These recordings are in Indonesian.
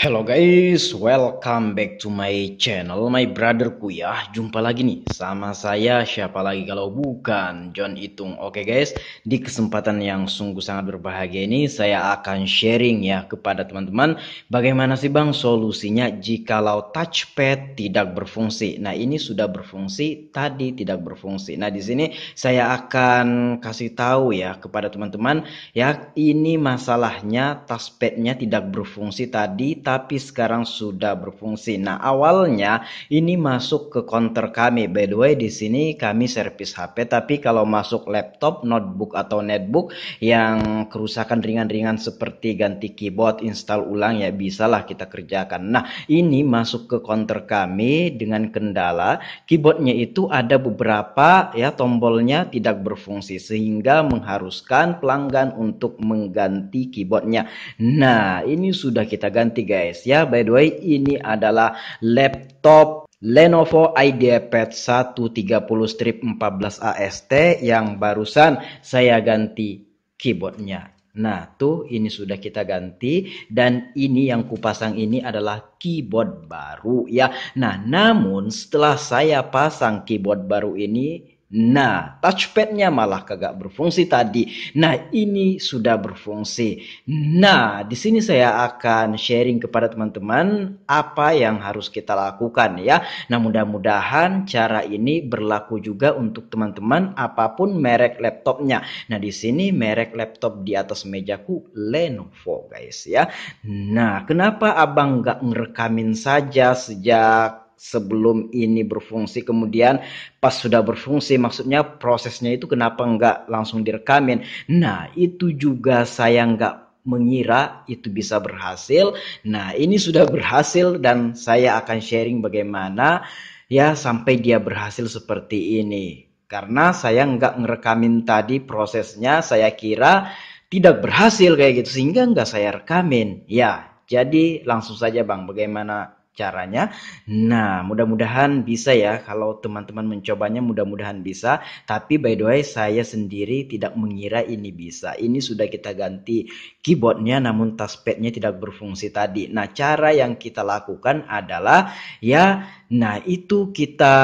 Hello guys, welcome back to my channel, my brotherku ya. Jumpa lagi nih sama saya, siapa lagi kalau bukan John Itung. Oke guys, di kesempatan yang sungguh sangat berbahagia ini saya akan sharing ya kepada teman-teman bagaimana sih Bang solusinya jikalau touchpad tidak berfungsi. Nah, ini sudah berfungsi, tadi tidak berfungsi. Nah, di sini saya akan kasih tahu ya kepada teman-teman ya, ini masalahnya touchpadnya tidak berfungsi tadi tapi sekarang sudah berfungsi. Nah, awalnya ini masuk ke counter kami. By the way, di sini kami servis HP, tapi kalau masuk laptop, notebook atau netbook yang kerusakan ringan-ringan seperti ganti keyboard, install ulang ya bisalah kita kerjakan. Nah, ini masuk ke counter kami dengan kendala keyboardnya itu ada beberapa ya tombolnya tidak berfungsi sehingga mengharuskan pelanggan untuk mengganti keyboardnya. Nah, ini sudah kita ganti guys ya. By the way, ini adalah laptop Lenovo IdeaPad 130-14 AST yang barusan saya ganti keyboardnya. Nah, tuh ini sudah kita ganti dan ini yang kupasang ini adalah keyboard baru ya. Nah, namun setelah saya pasang keyboard baru ini, nah, touchpadnya malah kagak berfungsi tadi. Nah, ini sudah berfungsi. Nah, di sini saya akan sharing kepada teman-teman apa yang harus kita lakukan ya. Nah, mudah-mudahan cara ini berlaku juga untuk teman-teman apapun merek laptopnya. Nah, di sini merek laptop di atas mejaku Lenovo guys ya. Nah, kenapa abang nggak ngerekamin saja sejak sebelum ini berfungsi, kemudian pas sudah berfungsi, maksudnya prosesnya itu kenapa nggak langsung direkamin? Nah, itu juga saya nggak mengira itu bisa berhasil. Nah, ini sudah berhasil dan saya akan sharing bagaimana ya sampai dia berhasil seperti ini. Karena saya nggak ngerekamin tadi prosesnya, saya kira tidak berhasil kayak gitu sehingga nggak saya rekamin. Ya, jadi langsung saja Bang, bagaimana caranya? Nah, mudah-mudahan bisa ya. Kalau teman-teman mencobanya, mudah-mudahan bisa. Tapi by the way, saya sendiri tidak mengira ini bisa. Ini sudah kita ganti keyboardnya, namun touchpadnya tidak berfungsi tadi. Nah, cara yang kita lakukan adalah ya, nah itu kita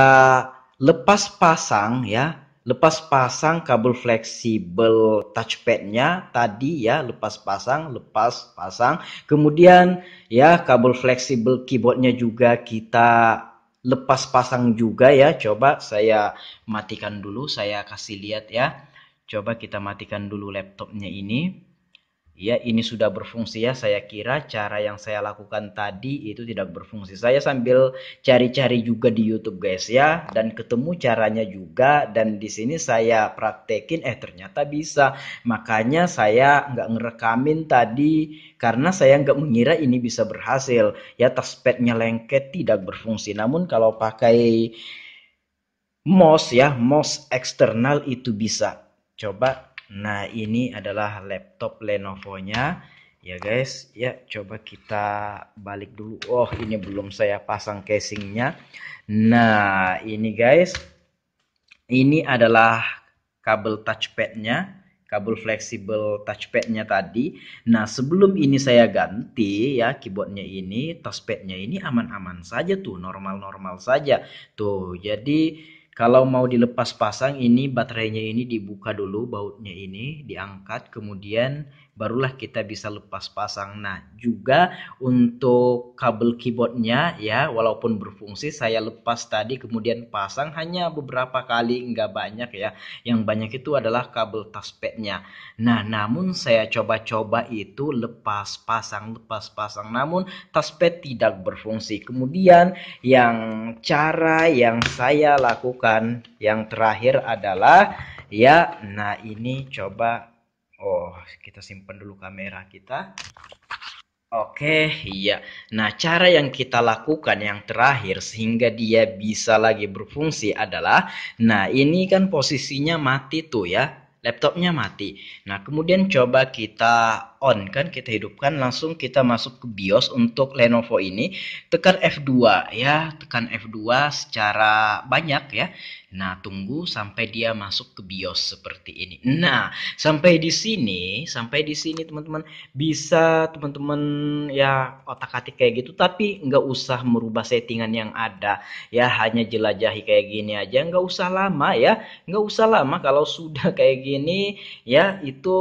lepas pasang ya. Lepas pasang kabel fleksibel touchpadnya tadi ya, lepas pasang. Kemudian ya, kabel fleksibel keyboardnya juga kita lepas pasang juga ya. Coba saya matikan dulu, saya kasih lihat ya. Coba kita matikan dulu laptopnya ini. Ya, ini sudah berfungsi ya. Saya kira cara yang saya lakukan tadi itu tidak berfungsi. Saya sambil cari-cari juga di YouTube guys ya, dan ketemu caranya juga. Dan di sini saya praktekin, ternyata bisa. Makanya saya nggak ngerekamin tadi karena saya nggak mengira ini bisa berhasil. Ya, touchpadnya lengket tidak berfungsi. Namun kalau pakai mouse ya, mouse eksternal itu bisa. Coba. Nah, ini adalah laptop Lenovo-nya. Ya guys, ya coba kita balik dulu. Oh, ini belum saya pasang casingnya. Nah, ini guys. Ini adalah kabel touchpadnya, kabel fleksibel touchpadnya tadi. Nah, sebelum ini saya ganti ya keyboardnya ini, touchpadnya ini aman-aman saja tuh, normal-normal saja. Tuh, jadi kalau mau dilepas pasang ini baterainya ini dibuka dulu, bautnya ini diangkat, kemudian barulah kita bisa lepas pasang. Nah, juga untuk kabel keyboardnya ya, walaupun berfungsi saya lepas tadi kemudian pasang hanya beberapa kali, nggak banyak ya. Yang banyak itu adalah kabel touchpadnya. Nah, namun saya coba-coba itu lepas pasang, namun touchpad tidak berfungsi. Kemudian cara yang saya lakukan yang terakhir adalah ya, nah ini coba. Oh, kita simpan dulu kamera kita. Oke, iya. Nah, cara yang kita lakukan yang terakhir sehingga dia bisa lagi berfungsi adalah, nah ini kan posisinya mati tuh ya, laptopnya mati. Nah, kemudian coba kita on kan, kita hidupkan, langsung kita masuk ke BIOS untuk Lenovo ini. Tekan F2 ya, tekan F2 secara banyak ya. Nah, tunggu sampai dia masuk ke BIOS seperti ini. Nah, sampai di sini teman-teman bisa teman-teman ya otak-atik kayak gitu, tapi nggak usah merubah settingan yang ada ya, hanya jelajahi kayak gini aja, nggak usah lama ya, nggak usah lama. Kalau sudah kayak gini ya, itu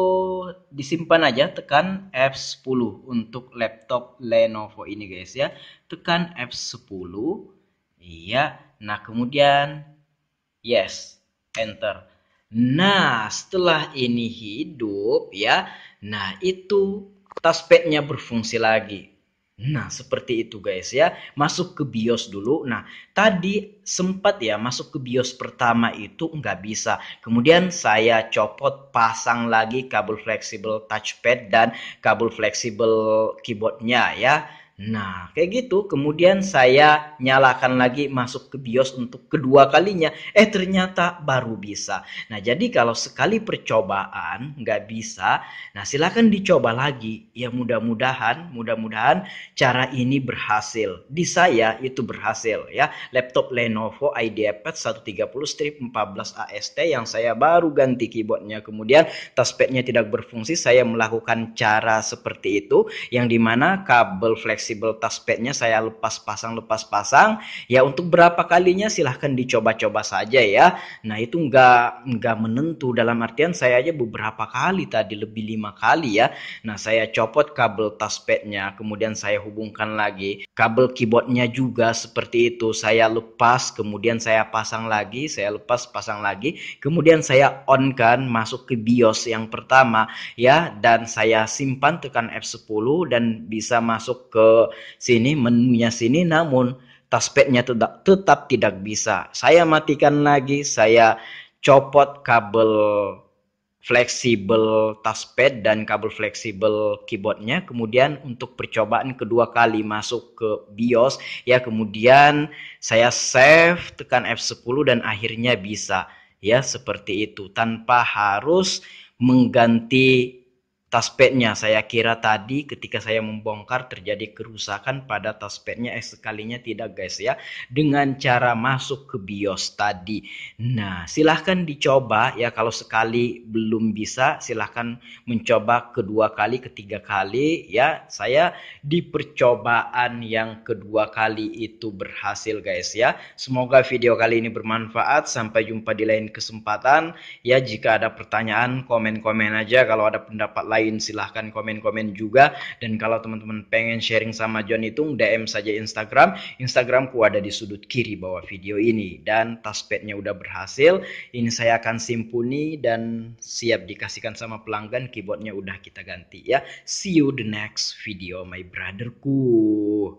disimpan aja, tekan F10 untuk laptop Lenovo ini guys ya, tekan F10. Iya, nah kemudian yes, enter. Nah, setelah ini hidup ya, nah itu touchpadnya berfungsi lagi. Nah, seperti itu guys ya. Masuk ke BIOS dulu. Nah, tadi sempat ya masuk ke BIOS pertama itu nggak bisa. Kemudian saya copot, pasang lagi kabel fleksibel touchpad dan kabel fleksibel keyboardnya ya. Nah, kayak gitu. Kemudian saya nyalakan lagi, masuk ke BIOS untuk kedua kalinya. Ternyata baru bisa. Nah, jadi kalau sekali percobaan nggak bisa, nah silakan dicoba lagi. Ya mudah-mudahan cara ini berhasil. Di saya itu berhasil ya. Laptop Lenovo IdeaPad 130-14 AST yang saya baru ganti keyboardnya. Kemudian touchpadnya tidak berfungsi. Saya melakukan cara seperti itu, yang dimana kabel fleksibel touchpadnya saya lepas pasang ya. Untuk berapa kalinya silahkan dicoba-coba saja ya. Nah, itu nggak menentu, dalam artian saya aja beberapa kali tadi, lebih 5 kali ya. Nah, saya copot kabel touchpadnya, kemudian saya hubungkan lagi kabel keyboardnya juga seperti itu, saya lepas, kemudian saya pasang lagi, saya lepas pasang lagi, kemudian saya on kan, masuk ke BIOS yang pertama ya, dan saya simpan, tekan F10 dan bisa masuk ke sini, menunya sini, namun touchpadnya tetap tidak bisa. Saya matikan lagi, saya copot kabel fleksibel touchpad dan kabel fleksibel keyboardnya. Kemudian untuk percobaan kedua kali masuk ke BIOS ya, kemudian saya save, tekan F10 dan akhirnya bisa ya, seperti itu, tanpa harus mengganti touchpadnya. Saya kira tadi ketika saya membongkar terjadi kerusakan pada touchpadnya, sekalinya tidak guys ya, dengan cara masuk ke BIOS tadi. Nah, silahkan dicoba ya, kalau sekali belum bisa silahkan mencoba kedua kali, ketiga kali ya. Saya di percobaan yang kedua kali itu berhasil guys ya. Semoga video kali ini bermanfaat. Sampai jumpa di lain kesempatan ya. Jika ada pertanyaan, komen-komen aja. Kalau ada pendapat lain silahkan komen-komen juga. Dan kalau teman-teman pengen sharing sama John Hitung, DM saja Instagramku ada di sudut kiri bawah video ini. Dan touchpadnya udah berhasil, ini saya akan simpuni dan siap dikasihkan sama pelanggan. Keyboardnya udah kita ganti ya. See you the next video my brotherku.